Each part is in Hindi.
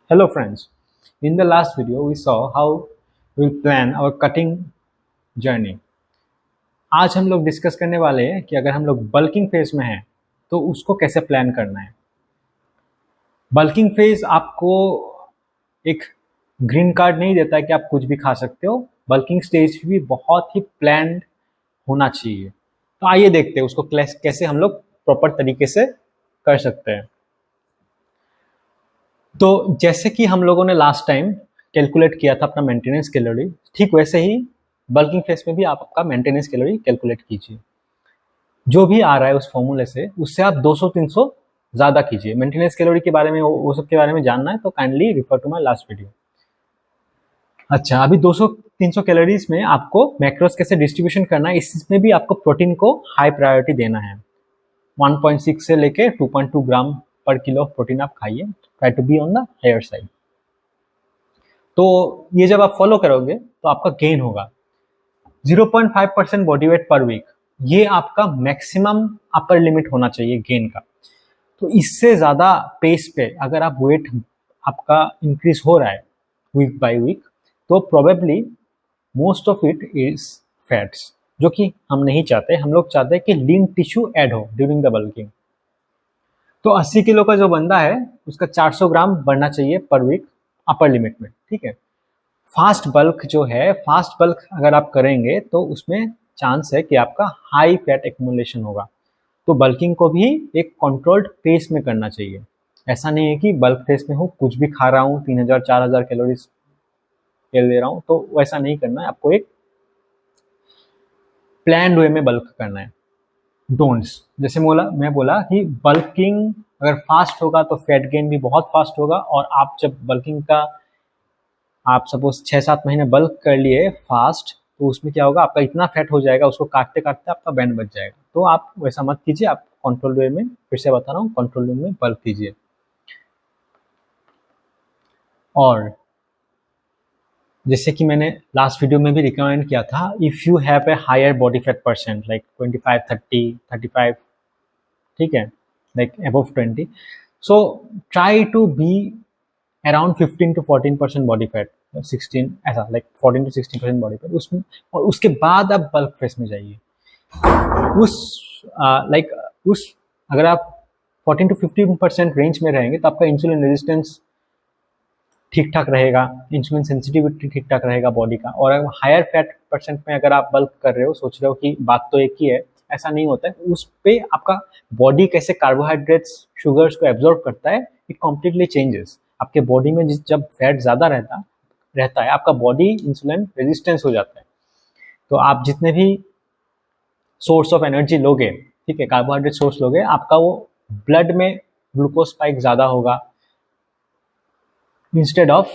Hello friends, in the last video we saw how we plan our cutting journey. आज हम लोग डिस्कस करने वाले हैं कि अगर हम लोग बल्किंग फेज में हैं तो उसको कैसे प्लान करना है। बल्किंग फेज आपको एक ग्रीन कार्ड नहीं देता है कि आप कुछ भी खा सकते हो। बल्किंग स्टेज भी बहुत ही प्लान्ड होना चाहिए। तो आइए देखते हैं उसको कैसे हम लोग प्रॉपर तरीके से कर सकते हैं। तो जैसे कि हम लोगों ने लास्ट टाइम कैलकुलेट किया था अपना मेंटेनेंस कैलोरी, ठीक वैसे ही बल्किंग फेज में भी आप आपका मेंटेनेंस कैलोरी कैलकुलेट कीजिए। जो भी आ रहा है उस फॉर्मूले से उससे आप 200-300 ज़्यादा कीजिए। मेंटेनेंस कैलोरी के बारे में वो सब के बारे में जानना है तो kindly refer to my last video. अच्छा, अभी 200-300 कैलोरीज में आपको मैक्रोस कैसे डिस्ट्रीब्यूशन करना है, इसमें भी आपको प्रोटीन को हाई प्रायोरिटी देना है। 1.6 से लेके 2.2 ग्राम पर किलो ऑफ प्रोटीन आप खाइए। Try to be on the higher side. तो ये जब आप फॉलो करोगे तो आपका गेन होगा 0.5% बॉडी वेट पर वीक। ये आपका मैक्सिमम अपर लिमिट होना चाहिए गेन का। तो इससे ज़्यादा पेस पे अगर आप वेट आपका इंक्रीज हो रहा है वीक बाय वीक तो probably most of it is fats, जो कि हम नहीं चाहते। हम लोग चाहते हैं कि लीन टिश्यू ऐड हो ड्यूरिंग द बल्किंग। तो 80 किलो का जो बंदा है उसका 400 ग्राम बढ़ना चाहिए पर वीक अपर लिमिट में, ठीक है। फास्ट बल्क जो है, फास्ट बल्क अगर आप करेंगे तो उसमें चांस है कि आपका हाई फैट एक्यूमुलेशन होगा। तो बल्किंग को भी एक कंट्रोल्ड पेस में करना चाहिए। ऐसा नहीं है कि बल्क फेस में हो कुछ भी खा रहा हूँ, 3000-4000 कैलोरीज तेल दे रहा हूँ, तो वैसा नहीं करना है। आपको एक प्लान वे में बल्क करना है। डोंट्स, जैसे मैं बोला कि बल्किंग अगर फास्ट होगा तो फैट गेन भी बहुत फास्ट होगा। और आप जब बल्किंग का आप सपोज 6-7 महीने बल्क कर लिए फास्ट, तो उसमें क्या होगा, आपका इतना फैट हो जाएगा, उसको काटते काटते आपका बैंड बच जाएगा। तो आप वैसा मत कीजिए। आप कंट्रोल वे में, फिर से बता रहा हूँ, कंट्रोल वे में बल्क कीजिए। और जैसे कि मैंने लास्ट वीडियो में भी रिकमेंड किया था, if you have a higher body fat percent like 25, 30, 35, ठीक है, like above 20, so try to be around 15 to 14% body fat, 16 ऐसा, लाइक 14 to 16% बॉडी फैट उसमें। और उसके बाद आप बल्क फेस में जाइए। उस लाइक उस अगर आप 14 to 15% रेंज में रहेंगे तो आपका इंसुलिन रेजिस्टेंस ठीक ठाक रहेगा, इंसुलिन सेंसिटिविटी ठीक ठाक रहेगा बॉडी का। और हायर फैट परसेंट में अगर आप बल्क कर रहे हो, सोच रहे हो कि बात तो एक ही है, ऐसा नहीं होता है। उस पे आपका बॉडी कैसे कार्बोहाइड्रेट्स शुगर्स को एब्जॉर्ब करता है, इट कम्प्लीटली चेंजेस। आपके बॉडी में जब फैट ज़्यादा रहता है आपका बॉडी इंसुलिन रेजिस्टेंस हो जाता है। तो आप जितने भी सोर्स ऑफ एनर्जी लोगे, ठीक है, कार्बोहाइड्रेट सोर्स लोगे, आपका वो ब्लड में ग्लूकोज स्पाइक ज़्यादा होगा instead of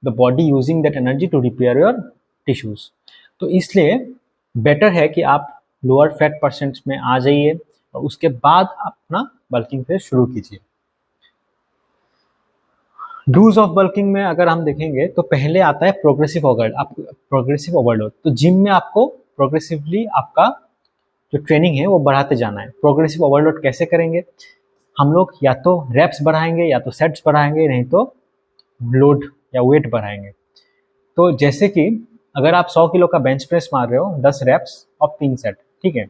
the body using that energy to repair your tissues. तो इसलिए बेटर है कि आप लोअर फैट परसेंट में आ जाइए और उसके बाद अपना बल्किंग फेज शुरू कीजिए। डूज ऑफ बल्किंग में अगर हम देखेंगे तो पहले आता है प्रोग्रेसिव ओवरलोड। तो जिम में आपको प्रोग्रेसिवली आपका जो ट्रेनिंग है वो बढ़ाते जाना है। प्रोग्रेसिव ओवरलोड कैसे करेंगे हम लोग? या तो रेप्स बढ़ाएंगे, या तो सेट्स बढ़ाएंगे, नहीं तो लोड या वेट बढ़ाएंगे। तो जैसे कि अगर आप 100 किलो का बेंच प्रेस मार रहे हो 10 रेप्स और 3 सेट, ठीक है,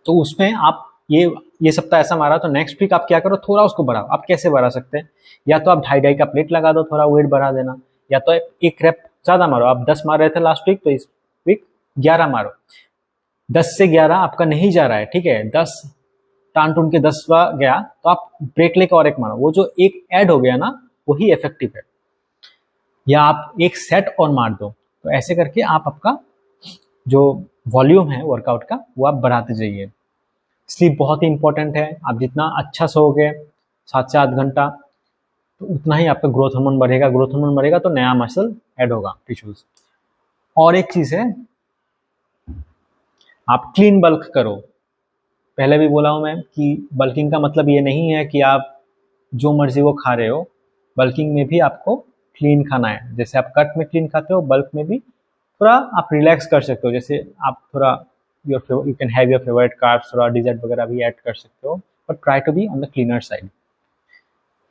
तो उसमें आप ये सप्ताह ऐसा मारा, तो नेक्स्ट वीक आप क्या करो, थोड़ा उसको बढ़ाओ। आप कैसे बढ़ा सकते हैं? या तो आप 2.5 का प्लेट लगा दो, थोड़ा वेट बढ़ा देना, या तो एक रेप ज़्यादा मारो। आप 10 मार रहे थे लास्ट वीक, तो इस वीक 11 मारो। 10 से 11 आपका नहीं जा रहा है, ठीक है, 10 टान टून के 10वां गया तो आप ब्रेक लेकर और एक मारो। वो जो एक ऐड हो गया ना, वही इफेक्टिव है। या आप एक सेट और मार दो। तो ऐसे करके आप आपका जो वॉल्यूम है वर्कआउट का वो आप बढ़ाते जाइए। स्लीप बहुत ही इंपॉर्टेंट है। आप जितना अच्छा सोओगे 7 से 8 घंटा, तो उतना ही आपका ग्रोथ हार्मोन बढ़ेगा। ग्रोथ हार्मोन बढ़ेगा तो नया मसल ऐड होगा टिश्यूज। और एक चीज़ है, आप क्लीन बल्क करो। पहले भी बोला हूँ मैं कि बल्किंग का मतलब ये नहीं है कि आप जो मर्जी वो खा रहे हो। बल्किंग में भी आपको क्लीन खाना है। जैसे आप कट में क्लीन खाते हो, बल्क में भी थोड़ा आप रिलैक्स कर सकते हो। जैसे आप थोड़ा you can have your favourite carbs, थोड़ा डिजर्ट वगैरह भी ऐड कर सकते हो, but try to be on the cleaner side.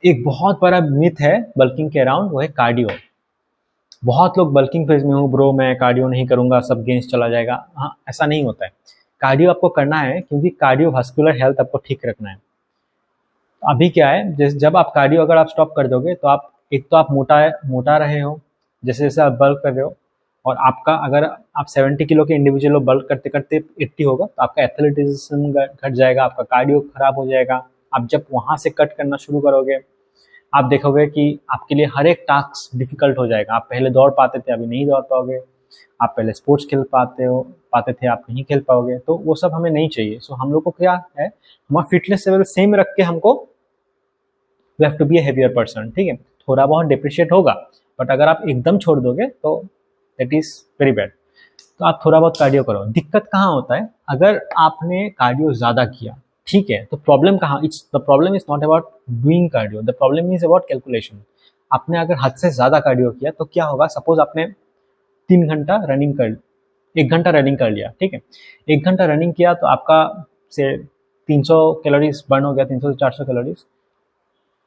एक बहुत बड़ा मिथ है बल्किंग के अराउंड, वो है कार्डियो। बहुत लोग बल्किंग फेज में हूँ ब्रो, मैं कार्डियो नहीं करूंगा, सब गेंस चला जाएगा। हाँ, ऐसा नहीं होता है। कार्डियो आपको करना है क्योंकि कार्डियोवास्कुलर हेल्थ आपको ठीक रखना है। तो अभी क्या है, जब आप कार्डियो अगर आप स्टॉप कर दोगे तो आप एक तो आप मोटा मोटा रहे हो, जैसे जैसे आप बल्क कर रहे हो, और आपका अगर आप 70 किलो के इंडिविजुअल हो, बल्क करते करते 80 होगा, तो आपका एथलेटिज्म घट जाएगा, आपका कार्डियो खराब हो जाएगा। आप जब वहाँ से कट करना शुरू करोगे, आप देखोगे कि आपके लिए हर एक टास्क डिफिकल्ट हो जाएगा। आप पहले दौड़ पाते थे, अभी नहीं दौड़ पाओगे। आप पहले स्पोर्ट्स खेल पाते थे, आप नहीं खेल पाओगे। तो वो सब हमें नहीं चाहिए। सो हम लोग को क्या है, हमारा फिटनेस लेवल सेम रख के हमको we have to be a heavier person, ठीक है। थोड़ा बहुत डिप्रिशिएट होगा, बट अगर आप एकदम छोड़ दोगे तो दैट इज वेरी बैड। तो आप थोड़ा बहुत कार्डियो करो। दिक्कत कहाँ होता है, अगर आपने कार्डियो ज़्यादा किया, ठीक है, तो प्रॉब्लम कहाँ, it's the problem is not about doing cardio, the problem is about calculation. आपने अगर हद से ज़्यादा कार्डियो किया तो क्या होगा, सपोज आपने 3 घंटा रनिंग कर 1 घंटा रनिंग कर लिया, ठीक है। 1 घंटा रनिंग किया तो आपका से 300 कैलोरीज बर्न हो गया, 300 से 400 कैलोरीज।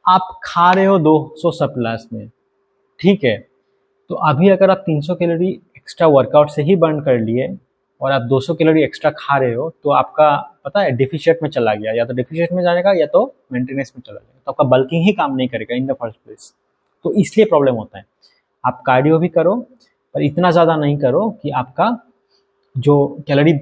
आप खा रहे हो 200 सप्लास में, ठीक है। तो अभी अगर आप 300 कैलोरी एक्स्ट्रा वर्कआउट से ही बर्न कर लिए और आप 200 कैलोरी एक्स्ट्रा खा रहे हो, तो आपका पता है डिफिशिएट में चला गया, या तो डिफिशिएट में जाएगा या तो मेंटेनेंस में चला जाएगा। तो आपका बल्किंग ही काम नहीं करेगा इन द फर्स्ट प्लेस। तो इसलिए प्रॉब्लम होता है। आप कार्डियो भी करो, पर इतना ज़्यादा नहीं करो कि आपका जो कैलोरी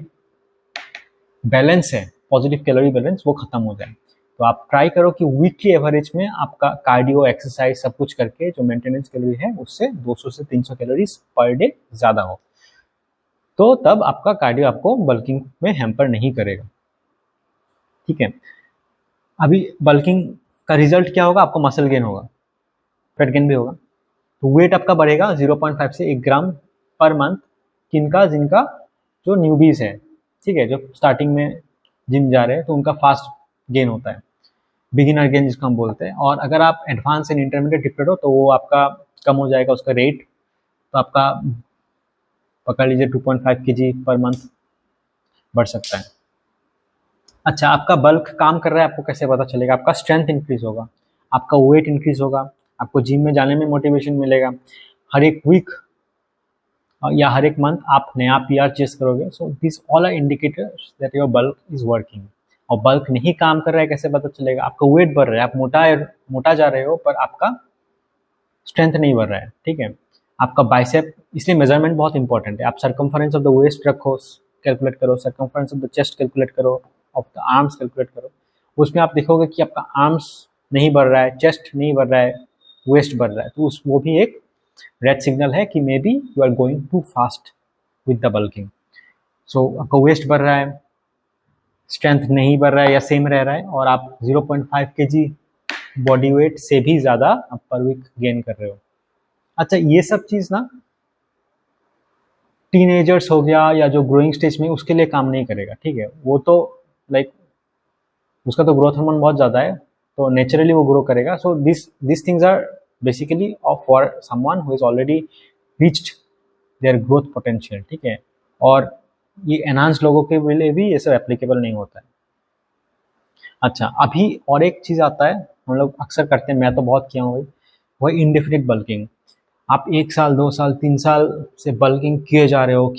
बैलेंस है, पॉजिटिव कैलोरी बैलेंस, वो खत्म हो जाए। तो आप ट्राई करो कि वीकली एवरेज में आपका कार्डियो एक्सरसाइज सब कुछ करके जो मेंटेनेंस कैलोरी है उससे 200 से 300 कैलोरीज पर डे ज़्यादा हो, तो तब आपका कार्डियो आपको बल्किंग में हैम्पर नहीं करेगा, ठीक है। अभी बल्किंग का रिजल्ट क्या होगा, आपको मसल गेन होगा, फैट गेन भी होगा। तो वेट आपका बढ़ेगा 0.5 से 1 ग्राम पर मंथ। किनका, जिनका जो न्यूबीज है, ठीक है, जो स्टार्टिंग में जिम जा रहे हैं, तो उनका फास्ट गेन होता है, बिगिनर गेन जिसको हम बोलते हैं। और अगर आप एडवांस एंड इंटरमीडिएट डिप्टेड हो तो वो आपका कम हो जाएगा उसका रेट। तो आपका पकड़ लीजिए 2.5 kg पर मंथ बढ़ सकता है। अच्छा, आपका बल्क काम कर रहा है, आपको कैसे पता चलेगा, आपका स्ट्रेंथ इंक्रीज होगा, आपका वेट इंक्रीज होगा, आपको जिम में जाने में मोटिवेशन मिलेगा। हर एक वीक या हर एक मंथ आप नया पीआर चेस करोगे। So this all are indicators that your bulk is working. और बल्क नहीं काम कर रहा है कैसे पता चलेगा, आपका वेट बढ़ रहा है, आप मोटा जा रहे हो, पर आपका स्ट्रेंथ नहीं बढ़ रहा है, ठीक है। आपका बाइसेप, इसलिए मेजरमेंट बहुत इंपॉर्टेंट है। आप सर्कमफरेंस ऑफ द वेस्ट रखो, कैलकुलेट करो, circumference of the chest calculate करो, ऑफ द आर्म्स कैलकुलेट करो। उसमें आप देखोगे कि आपका आर्म्स नहीं बढ़ रहा है, चेस्ट नहीं बढ़ रहा है, वेस्ट बढ़ रहा है, तो वो भी एक रेड सिग्नल है कि maybe you are going too fast with the bulking. So आपका वेस्ट बढ़ रहा है, स्ट्रेंथ नहीं बढ़ रहा है या सेम रह रहा है, और आप 0.5 kg बॉडी वेट से भी ज़्यादा आप पर वीक गेन कर रहे हो। अच्छा, ये सब चीज़ ना टीनेजर्स हो गया या जो ग्रोइंग स्टेज में, उसके लिए काम नहीं करेगा, ठीक है। वो तो लाइक उसका तो ग्रोथ हार्मोन बहुत ज़्यादा है, तो नेचुरली वो ग्रो करेगा। So this things are basically of for someone who is already reached their growth potential, ठीक है। और ये एनहांस लोगों के लिए भी ये सब एप्लीकेबल नहीं होता है। अच्छा, अभी और एक चीज़ आता है, हम लोग अक्सर करते हैं, मैं तो बहुत किया हूँ भाई, वही इंडेफिनिट बल्किंग। आप 1 साल 2 साल 3 साल से बल्किंग किए जा रहे हो।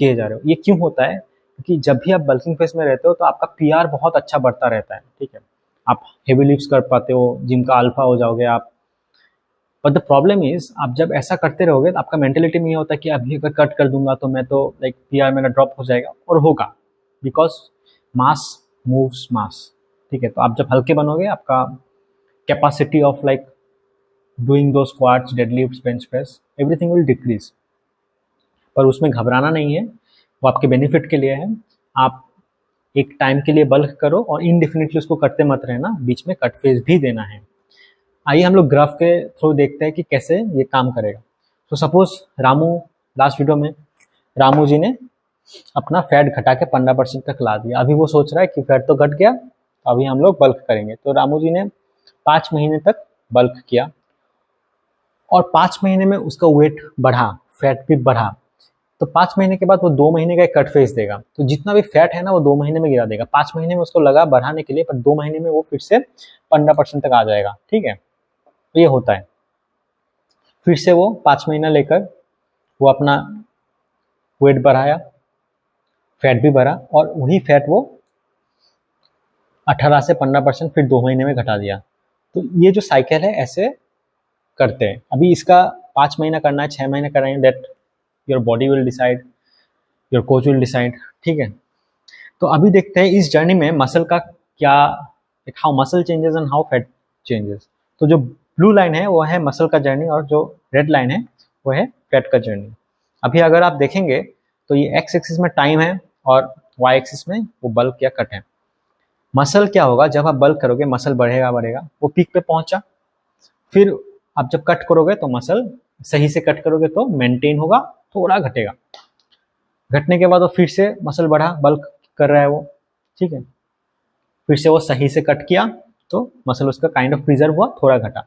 ये क्यों होता है, क्योंकि जब भी आप बल्किंग फेज में रहते हो तो आपका पीआर बहुत अच्छा बढ़ता रहता है, ठीक है। आप हेवी लिफ्ट्स कर पाते हो, जिम का अल्फा हो जाओगे आप। बट द प्रॉब्लम इज, आप जब ऐसा करते रहोगे तो आपका मेंटेलिटी में ये होता है कि अभी अगर कट कर दूंगा तो मैं तो लाइक पीआर मेरा ड्रॉप हो जाएगा, और होगा, बिकॉज मास मूव्स मास, ठीक है। तो आप जब हल्के बनोगे, आपका कैपेसिटी ऑफ लाइक डूइंग दो squats, deadlifts, bench press, everything will decrease. पर उसमें घबराना नहीं है, वो आपके बेनिफिट के लिए है। आप एक टाइम के लिए बल्क करो और इनडेफिनेटली उसको करते मत रहना, बीच में कट फेज भी देना है। आइए हम लोग ग्राफ के थ्रू देखते हैं कि कैसे ये काम करेगा। तो सपोज रामू, लास्ट वीडियो में रामू जी ने अपना फैट घटा के 15% तक ला दिया। अभी वो सोच रहा है कि फैट तो घट गया, अभी हम लोग बल्क करेंगे। तो रामू जी ने 5 महीने तक बल्क किया, और 5 महीने में उसका वेट बढ़ा, फैट भी बढ़ा। तो 5 महीने के बाद वो 2 महीने का एक कट फेज देगा। तो जितना भी फैट है ना, वो 2 महीने में गिरा देगा। 5 महीने में उसको लगा बढ़ाने के लिए, पर 2 महीने में वो फिर से 15% तक आ जाएगा, ठीक है। तो ये होता है। फिर से वो 5 महीना लेकर वो अपना वेट बढ़ाया, फैट भी बढ़ा, और वही फैट वो 18 से 15% फिर 2 महीने में घटा दिया। तो ये जो साइकिल है ऐसे करते हैं। अभी इसका 5 महीना करना है, 6 महीने करना है, that your body will decide, your coach will decide, ठीक है। तो अभी देखते हैं इस जर्नी में मसल का क्या, how muscle changes and how fat changes. तो जो ब्लू लाइन है वो है मसल का जर्नी, और जो रेड लाइन है वो है फैट का जर्नी। अभी अगर आप देखेंगे तो ये एक्स एक्सिस में टाइम है और वाई एक्सिस में वो बल्क या कट है। मसल क्या होगा, जब आप बल्क करोगे मसल बढ़ेगा बढ़ेगा, वो पीक पे पहुंचा, फिर आप जब कट करोगे तो मसल सही से कट करोगे तो मेंटेन होगा, थोड़ा घटेगा, घटने के बाद वो फिर से मसल बढ़ा, बल्क कर रहा है वो, ठीक है, फिर से वो सही से कट किया तो मसल उसका काइंड ऑफ प्रिजर्व हुआ, थोड़ा घटा।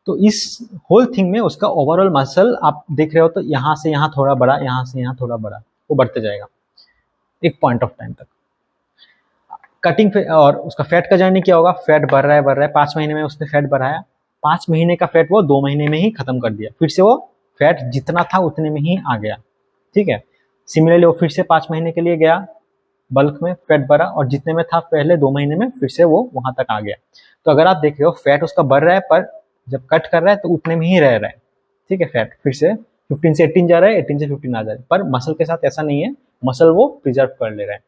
तो इस होल थिंग में उसका ओवरऑल मसल आप देख रहे हो तो यहाँ से यहाँ थोड़ा बड़ा, यहाँ से यहाँ थोड़ा बड़ा, वो बढ़ते जाएगा एक पॉइंट ऑफ टाइम तक। कटिंग और उसका फैट का जर्नी क्या होगा, फैट बढ़ रहा है 5 महीने में उसने फैट बढ़ाया, 5 महीने का फैट वो 2 महीने में ही खत्म कर दिया, फिर से वो फैट जितना था उतने में ही आ गया, ठीक है। सिमिलरली वो फिर से 5 महीने के लिए गया, बल्क में फैट बढ़ा, और जितने में था पहले 2 महीने में फिर से वो वहां तक आ गया। तो अगर आप देख रहे हो फैट उसका बढ़ रहा है, पर जब कट कर रहा है तो उतने में ही रह रहा है, ठीक है। फैट फिर से 15 से 18 जा रहा है, 18 से 15 आ जा रहा है, पर मसल के साथ ऐसा नहीं है, मसल वो प्रिजर्व कर ले रहा है।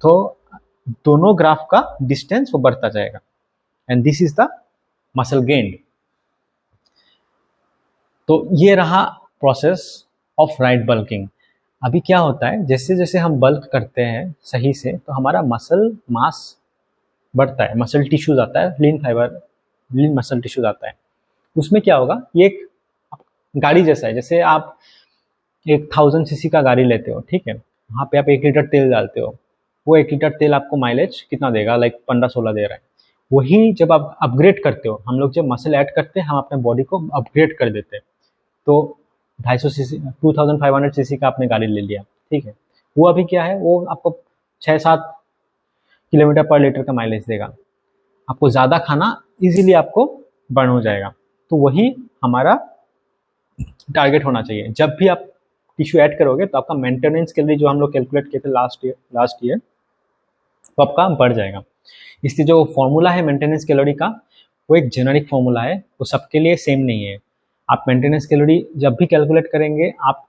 तो दोनों ग्राफ का डिस्टेंस वो बढ़ता जाएगा, and this is the muscle gained. तो ये रहा प्रोसेस ऑफ राइट बल्किंग। अभी क्या होता है, जैसे जैसे हम बल्क करते हैं सही से तो हमारा मसल मास बढ़ता है, मसल टिश्यूज आता है, लीन फाइबर, लीन मसल टिश्यूज आता है। उसमें क्या होगा, ये एक गाड़ी जैसा है, जैसे आप एक 1000 cc का गाड़ी लेते हो, ठीक है, वहाँ पे आप 1 लीटर तेल डालते हो, वो 1 लीटर तेल आपको माइलेज कितना देगा, लाइक 15-16 दे रहा है। वही जब आप अपग्रेड करते हो, हम लोग जब मसल ऐड करते हैं हम अपने बॉडी को अपग्रेड कर देते हैं। तो 250 cc 2500 cc का आपने गाड़ी ले लिया, ठीक है, वो अभी क्या है, वो आपको 6-7 किलोमीटर पर लीटर का माइलेज देगा, आपको ज़्यादा खाना इजीली आपको बर्न हो जाएगा। तो वही हमारा टारगेट होना चाहिए। जब भी आप टिश्यू ऐड करोगे तो आपका मेंटेनेंस कैलोरी जो हम लोग कैलकुलेट किए थे लास्ट ईयर वो आपका बढ़ जाएगा। इसलिए जो फॉर्मूला है मेंटेनेंस कैलोरी का, वो एक जेनरिक फॉर्मूला है, वो सबके लिए सेम नहीं है। आप मेंटेनेंस कैलोरी जब भी कैलकुलेट करेंगे, आप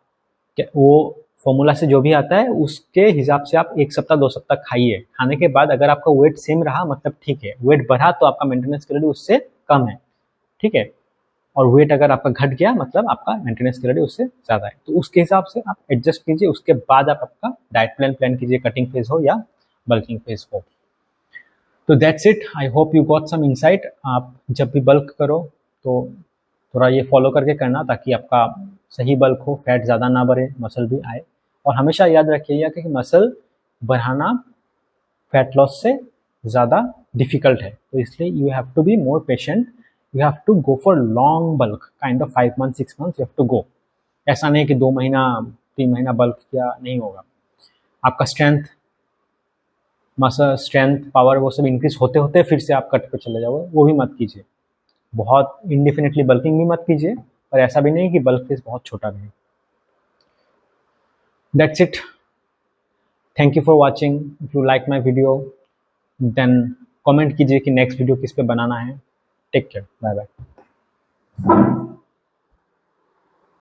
वो फॉर्मूला से जो भी आता है उसके हिसाब से आप 1 सप्ताह 2 सप्ताह खाइए। खाने के बाद अगर आपका वेट सेम रहा मतलब ठीक है, वेट बढ़ा तो आपका मेंटेनेंस कैलोरी उससे कम है, ठीक है, और वेट अगर आपका घट गया मतलब आपका मेंटेनेंस कैलोरी उससे ज़्यादा है। तो उसके हिसाब से आप एडजस्ट कीजिए, उसके बाद आप आपका डाइट प्लान कीजिए, कटिंग फेज हो या बल्किंग फेज हो। तो that's it, I hope you got some insight. आप जब भी बल्क करो तो थोड़ा ये फॉलो करके करना, ताकि आपका सही बल्क हो, फैट ज़्यादा ना बढ़े, मसल भी आए। और हमेशा याद रखिएगा कि मसल बढ़ाना फैट लॉस से ज़्यादा डिफिकल्ट है, तो इसलिए you have to be more patient, you have to go for long bulk, kind of 5 months 6 months you have to go. ऐसा नहीं कि 2 महीना 3 महीना बल्क किया नहीं होगा, आपका स्ट्रेंथ, मसल स्ट्रेंथ, पावर वो सब इंक्रीज होते होते फिर से आप कट पे चले जाओ, वो भी मत कीजिए। बहुत इंडिफिनिटली बल्किंग भी मत कीजिए, पर ऐसा भी नहीं कि बल्क फेज बहुत छोटा रहे। That's it, thank you for watching. If you like my video then comment कीजिए कि नेक्स्ट वीडियो किस पे बनाना है। Take care, bye bye.